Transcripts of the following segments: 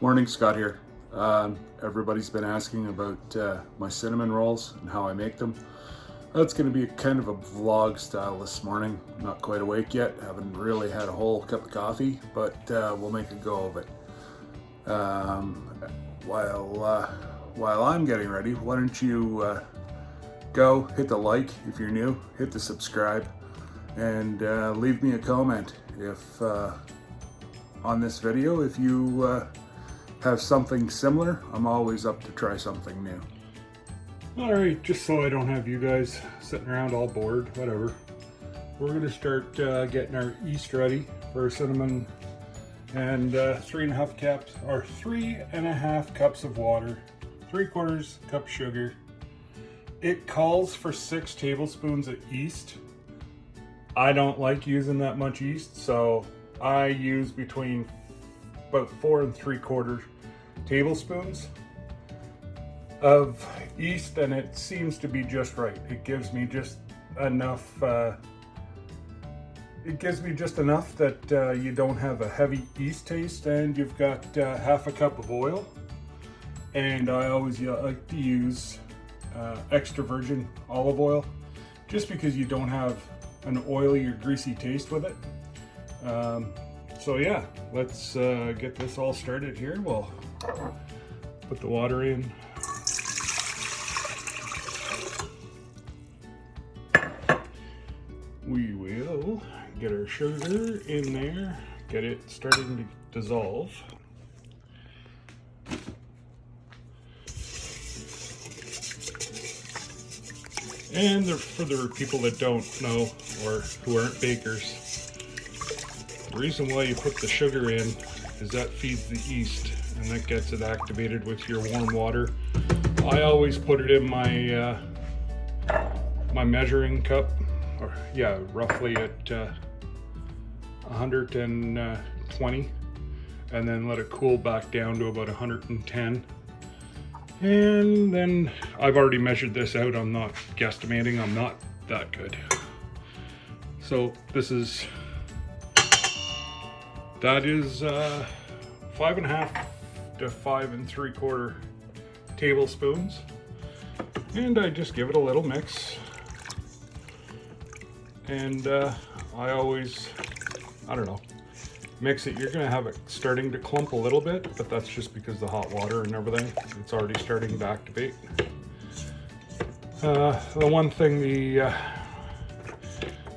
Morning, Scott here. Everybody's been asking about my cinnamon rolls and how I make them. That's going to be kind of a vlog style this morning. I'm not quite awake yet, haven't really had a whole cup of coffee, but we'll make a go of it. While I'm getting ready, why don't you go hit the like if you're new, hit the subscribe, and leave me a comment if on this video if you have something similar. I'm always up to try something new. Alright, just so I don't have you guys sitting around all bored, whatever. We're going to start getting our yeast ready for cinnamon, and 3.5 cups of water, 3/4 cup sugar. It calls for 6 tablespoons of yeast. I don't like using that much yeast, so I use between about 4 3/4 tablespoons of yeast, and it seems to be just right. It gives me just enough. That you don't have a heavy yeast taste, and you've got 1/2 cup of oil. And I always like to use extra virgin olive oil, just because you don't have an oily or greasy taste with it. So yeah, let's get this all started here. We'll put the water in. We will get our sugar in there, get it starting to dissolve. And for the people that don't know or who aren't bakers, the reason why you put the sugar in is that feeds the yeast, and that gets it activated with your warm water. I always put it in my my measuring cup, or yeah, roughly at 120, and then let it cool back down to about 110. And then I've already measured this out. I'm not guesstimating, I'm not that good. So that is 5.5 to 5 3/4 tablespoons. And I just give it a little mix. And I always, mix it. You're gonna have it starting to clump a little bit, but that's just because the hot water and everything, it's already starting to activate. The one thing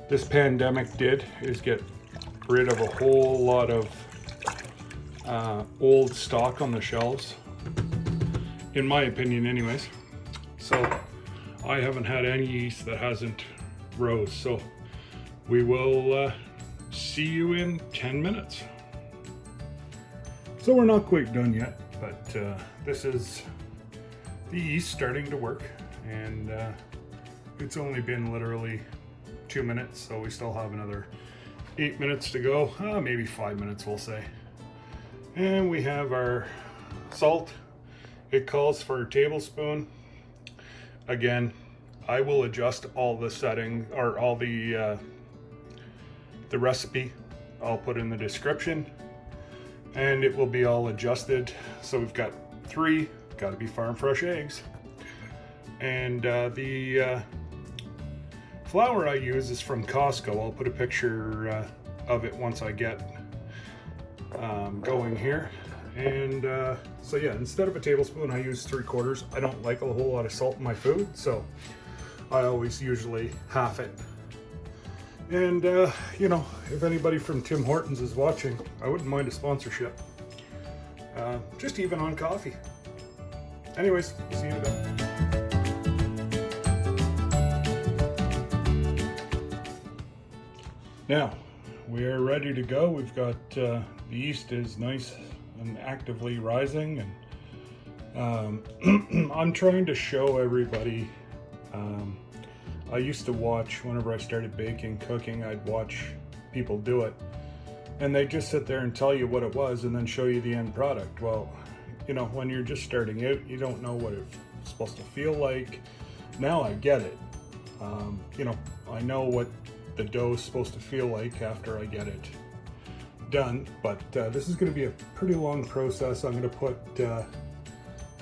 this pandemic did is get rid of a whole lot of old stock on the shelves, in my opinion anyways. So I haven't had any yeast that hasn't rose. So we will see you in 10 minutes. So we're not quite done yet, but this is the yeast starting to work, and it's only been literally 2 minutes, so we still have another 8 minutes to go, maybe 5 minutes we'll say. And we have our salt. It calls for a tablespoon. Again, I will adjust all the setting, or all the recipe I'll put in the description, and it will be all adjusted. So we've got 3, gotta be farm fresh eggs, and the flour I use is from Costco. I'll put a picture of it once I get going here. And so yeah, instead of a tablespoon I use 3/4. I don't like a whole lot of salt in my food, so I always usually half it. And you know, if anybody from Tim Hortons is watching, I wouldn't mind a sponsorship, just even on coffee. Anyways, see you in a bit. Now we are ready to go. We've got the yeast is nice and actively rising, and I'm trying to show everybody. I used to watch, whenever I started baking, cooking, I'd watch people do it, and they just sit there and tell you what it was and then show you the end product. Well, you know, when you're just starting out, you don't know what it's supposed to feel like. Now I get it. You know, I know what the dough is supposed to feel like after I get it done, but this is going to be a pretty long process. I'm going to put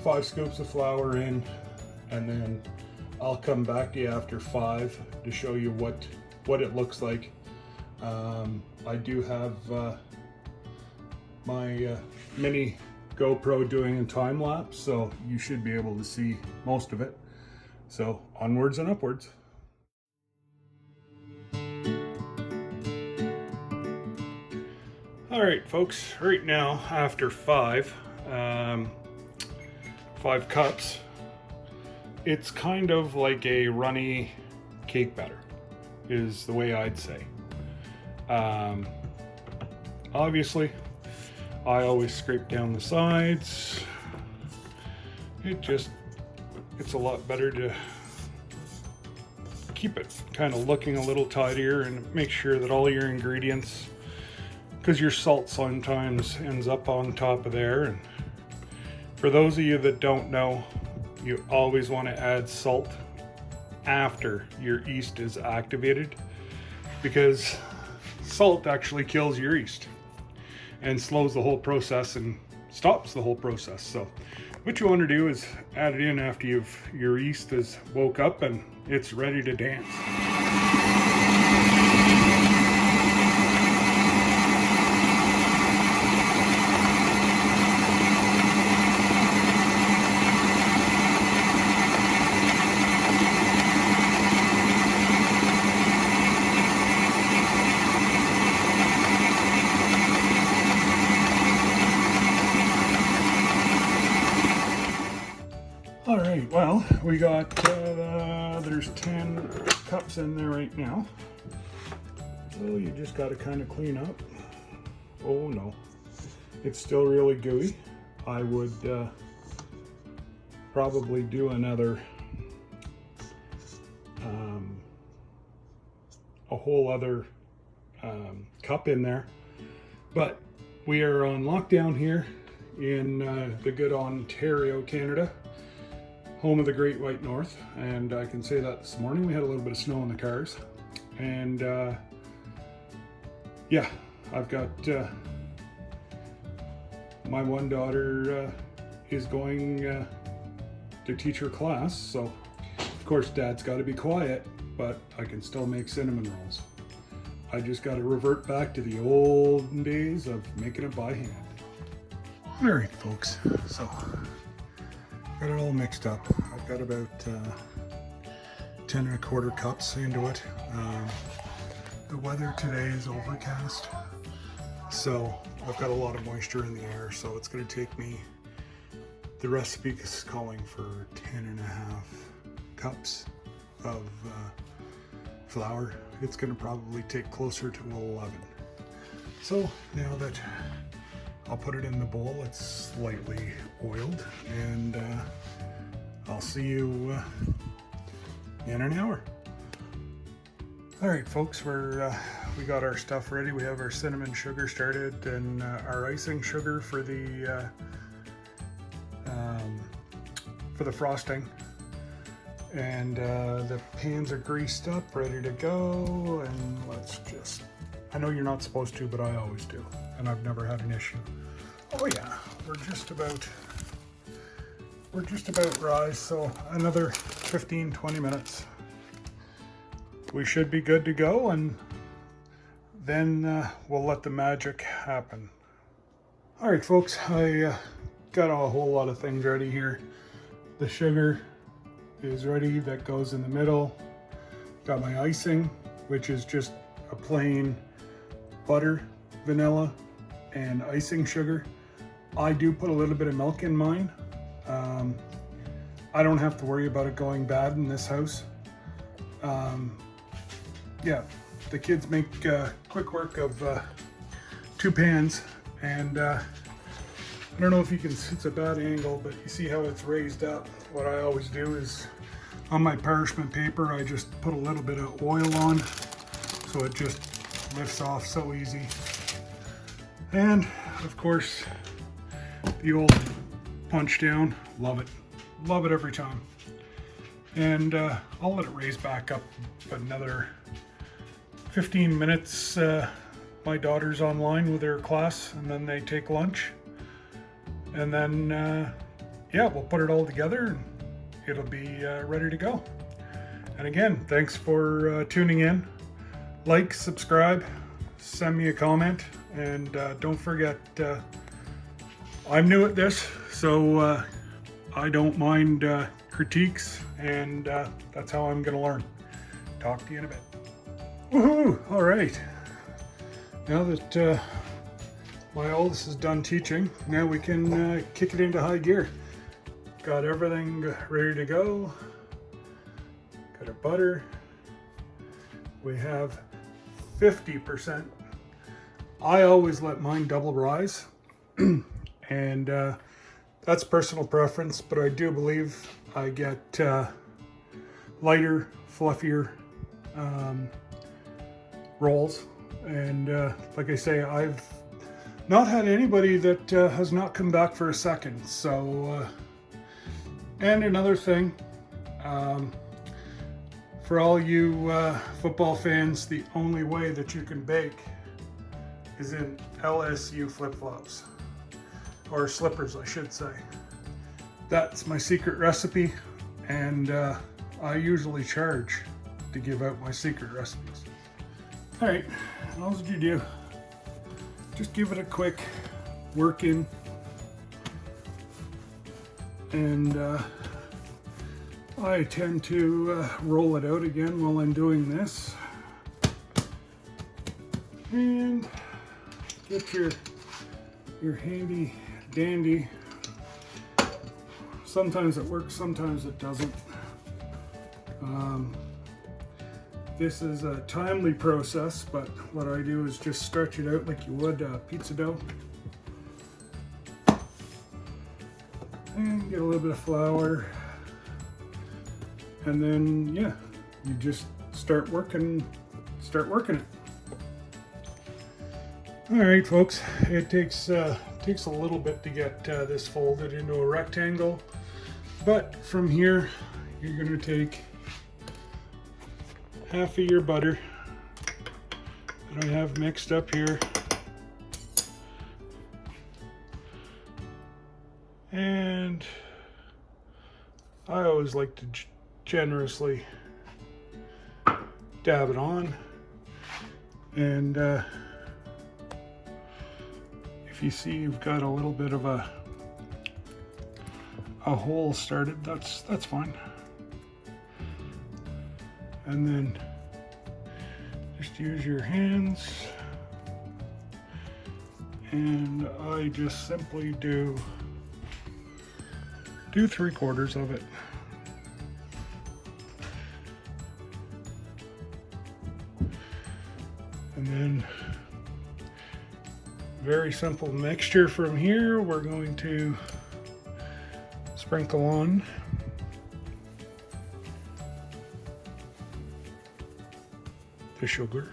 5 scoops of flour in, and then I'll come back to you after 5 to show you what it looks like. I do have my mini GoPro doing a time lapse, so you should be able to see most of it. So onwards and upwards. All right, folks, right now after 5 cups, it's kind of like a runny cake batter is the way I'd say. Obviously I always scrape down the sides. It's a lot better to keep it kind of looking a little tidier and make sure that all your ingredients, because your salt sometimes ends up on top of there. And for those of you that don't know, you always want to add salt after your yeast is activated, because salt actually kills your yeast and slows the whole process and stops the whole process. So what you want to do is add it in after your yeast has woke up and it's ready to dance. All right, well, we got, there's 10 cups in there right now. So you just got to kind of clean up. Oh no, it's still really gooey. I would probably do another, a whole other cup in there. But we are on lockdown here in the good Ontario, Canada, home of the Great White North, and I can say that this morning we had a little bit of snow in the cars, and yeah, I've got my one daughter is going to teach her class, so of course Dad's got to be quiet, but I can still make cinnamon rolls. I just got to revert back to the olden days of making it by hand. All right, folks, so got it all mixed up. I've got about 10¼ cups into it. The weather today is overcast, so I've got a lot of moisture in the air, so it's going to take me, the recipe is calling for 10½ cups of flour. It's going to probably take closer to 11. So now that I'll put it in the bowl, it's slightly oiled, and I'll see you in an hour. All right, folks, we got our stuff ready. We have our cinnamon sugar started, and our icing sugar for the frosting, and the pans are greased up, ready to go. And I know you're not supposed to, but I always do, and I've never had an issue. Oh yeah, we're just about rise, so another 15-20 minutes. We should be good to go, and then we'll let the magic happen. All right, folks, I got a whole lot of things ready here. The sugar is ready, that goes in the middle. Got my icing, which is just a plain butter, vanilla, and icing sugar. I do put a little bit of milk in mine. I don't have to worry about it going bad in this house. Yeah, the kids make quick work of 2 pans, and I don't know if you can, it's a bad angle, but you see how it's raised up. What I always do is, on my parchment paper, I just put a little bit of oil on, so it just lifts off so easy. And of course, the old punch down, love it every time. And I'll let it raise back up another 15 minutes, my daughter's online with her class, and then they take lunch. And then, yeah, we'll put it all together and it'll be ready to go. And again, thanks for tuning in. Like, subscribe, send me a comment, and don't forget, I'm new at this, so I don't mind critiques, and that's how I'm going to learn. Talk to you in a bit. Woohoo! All right. Now that my oldest is done teaching, now we can kick it into high gear. Got everything ready to go. Got our butter. We have 50%. I always let mine double rise, and that's personal preference, but I do believe I get lighter, fluffier rolls. And like I say, I've not had anybody that has not come back for a second. So, and another thing, for all you football fans, the only way that you can bake is in LSU flip-flops, or slippers, I should say. That's my secret recipe, and I usually charge to give out my secret recipes. All right, all you do, just give it a quick work in, and I tend to roll it out again while I'm doing this. And get your handy dandy. Sometimes it works, sometimes it doesn't. This is a timely process, but what I do is just stretch it out like you would pizza dough. And get a little bit of flour. And then, yeah, you just start working it. All right, folks, it takes a little bit to get this folded into a rectangle, but from here, you're gonna take half of your butter that I have mixed up here, and I always like to generously dab it on. And if you see you've got a little bit of a hole started, that's fine. And then just use your hands, and I just simply do 3/4 of it. And then very simple mixture from here. We're going to sprinkle on the sugar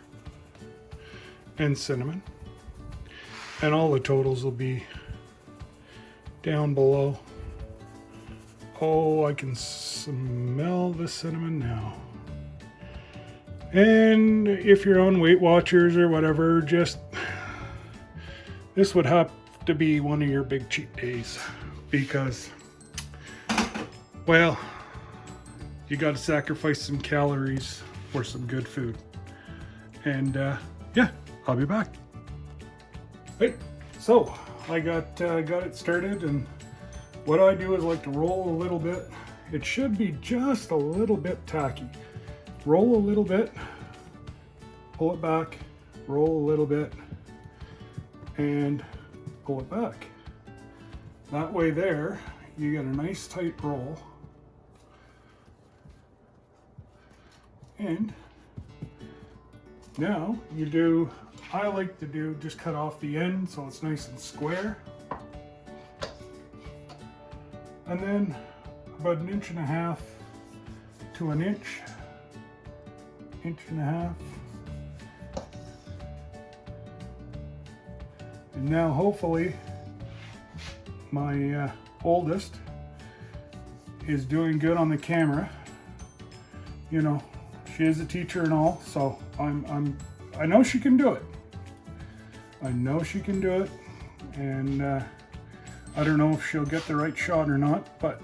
and cinnamon, and all the totals will be down below. Oh, I can smell the cinnamon now. And if you're on Weight Watchers or whatever, just this would have to be one of your big cheat days, because, well, you got to sacrifice some calories for some good food. And yeah, I'll be back. Right, so I got it started, and what I do is like to roll a little bit. It should be just a little bit tacky. Roll a little bit, pull it back, roll a little bit, and pull it back. That way there, you get a nice tight roll. And now you do, I like to do, just cut off the end so it's nice and square. And then about 1.5 to 1 inch, 1.5 inches. And now hopefully my oldest is doing good on the camera. You know, she is a teacher and all, so I know she can do it. I know she can do it, and I don't know if she'll get the right shot or not, but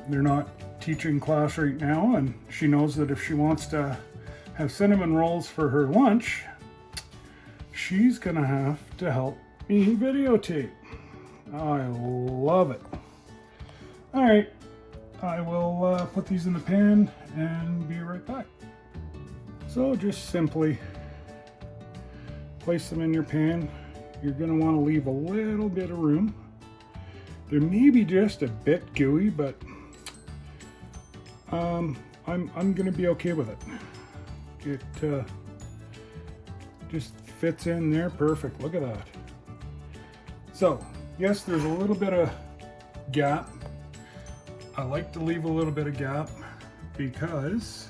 they're not teaching class right now, and she knows that if she wants to have cinnamon rolls for her lunch, she's gonna have to help me videotape. I love it. All right, I will put these in the pan and be right back. So just simply place them in your pan. You're gonna wanna leave a little bit of room. They're maybe just a bit gooey, but I'm gonna be okay with it. It just fits in there perfect. Look at that. So yes, there's a little bit of gap. I like to leave a little bit of gap because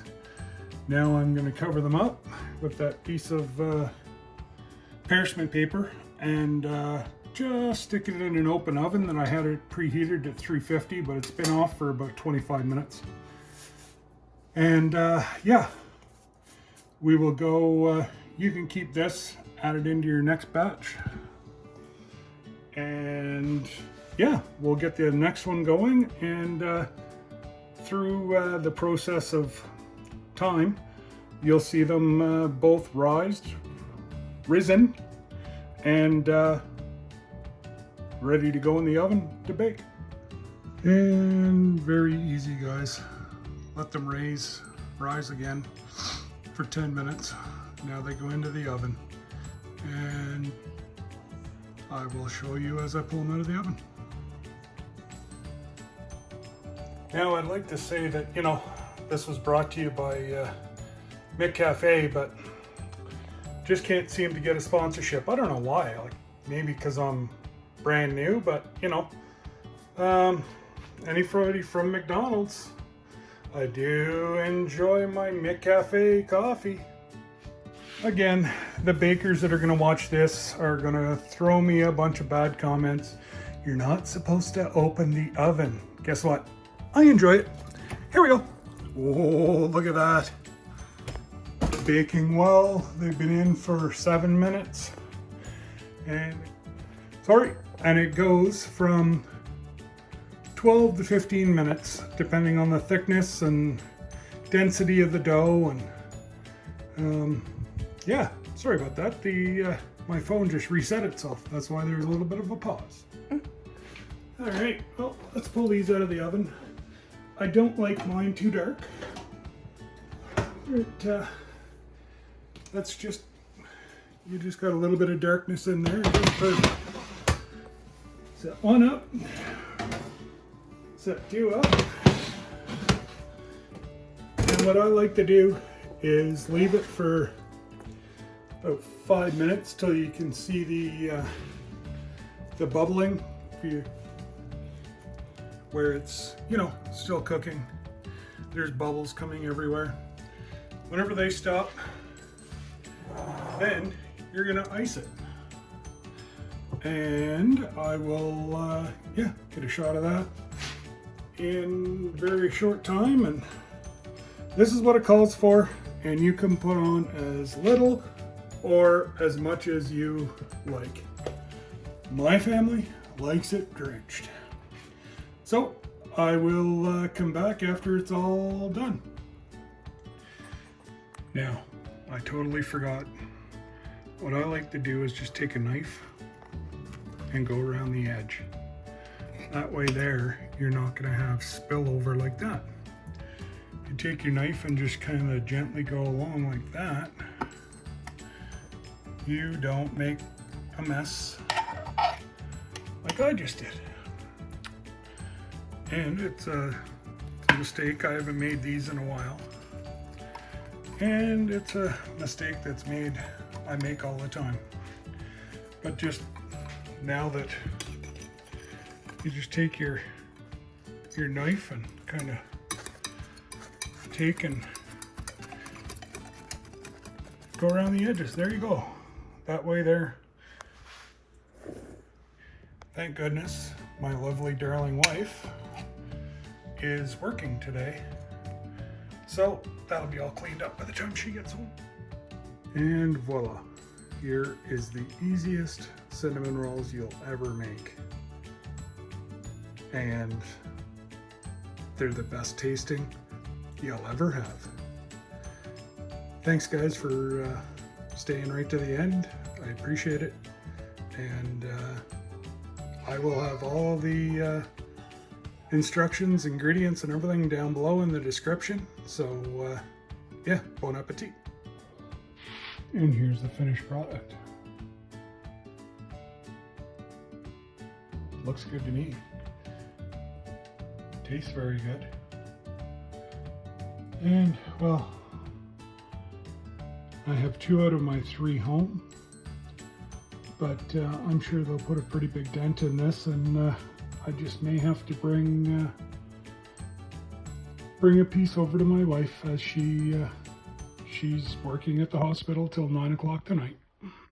now I'm going to cover them up with that piece of parchment paper and just stick it in an open oven. Then I had it preheated at 350, but it's been off for about 25 minutes. And yeah, we will go, you can keep this, add it into your next batch. And yeah, we'll get the next one going, and through the process of time, you'll see them both risen, and ready to go in the oven to bake. And very easy, guys. Let them rise again for 10 minutes. Now they go into the oven, and I will show you as I pull them out of the oven. Now I'd like to say that, you know, this was brought to you by McCafe, but just can't seem to get a sponsorship. I don't know why, like maybe because I'm brand new, but you know, anybody from McDonald's, I do enjoy my McCafe coffee. Again, the bakers that are gonna watch this are gonna throw me a bunch of bad comments. You're not supposed to open the oven. Guess what? I enjoy it. Here we go. Oh, look at that. Baking well. They've been in for 7 minutes. And it goes from 12 to 15 minutes, depending on the thickness and density of the dough. And yeah, sorry about that. My phone just reset itself. That's why there's a little bit of a pause. All right, well, let's pull these out of the oven. I don't like mine too dark. That's just, you just got a little bit of darkness in there. It's perfect. Set one up. Set two up. And what I like to do is leave it for about 5 minutes till you can see the bubbling, where it's, you know, still cooking. There's bubbles coming everywhere. Whenever they stop, then you're gonna ice it. And I will, yeah, get a shot of that in a very short time. And this is what it calls for. And you can put on as little or as much as you like. My family likes it drenched. So I will come back after it's all done. Now, I totally forgot. What I like to do is just take a knife and go around the edge. That way there, you're not gonna have spillover like that. You take your knife and just kind of gently go along like that. You don't make a mess like I just did. And it's a mistake. I haven't made these in a while. And it's a mistake I make all the time. But just now that you just take your knife and kind of take and go around the edges. There you go. That way there. Thank goodness my lovely darling wife is working today. So that'll be all cleaned up by the time she gets home. And voila. here is the easiest cinnamon rolls you'll ever make. And they're the best tasting you'll ever have. Thanks guys for staying right to the end. I appreciate it. And I will have all the instructions, ingredients, and everything down below in the description. So yeah, bon appetit. And here's the finished product. Looks good to me. Tastes very good. And well, I have 2 out of my 3 home, but I'm sure they'll put a pretty big dent in this, and I just may have to bring a piece over to my wife as she's working at the hospital till 9 o'clock tonight.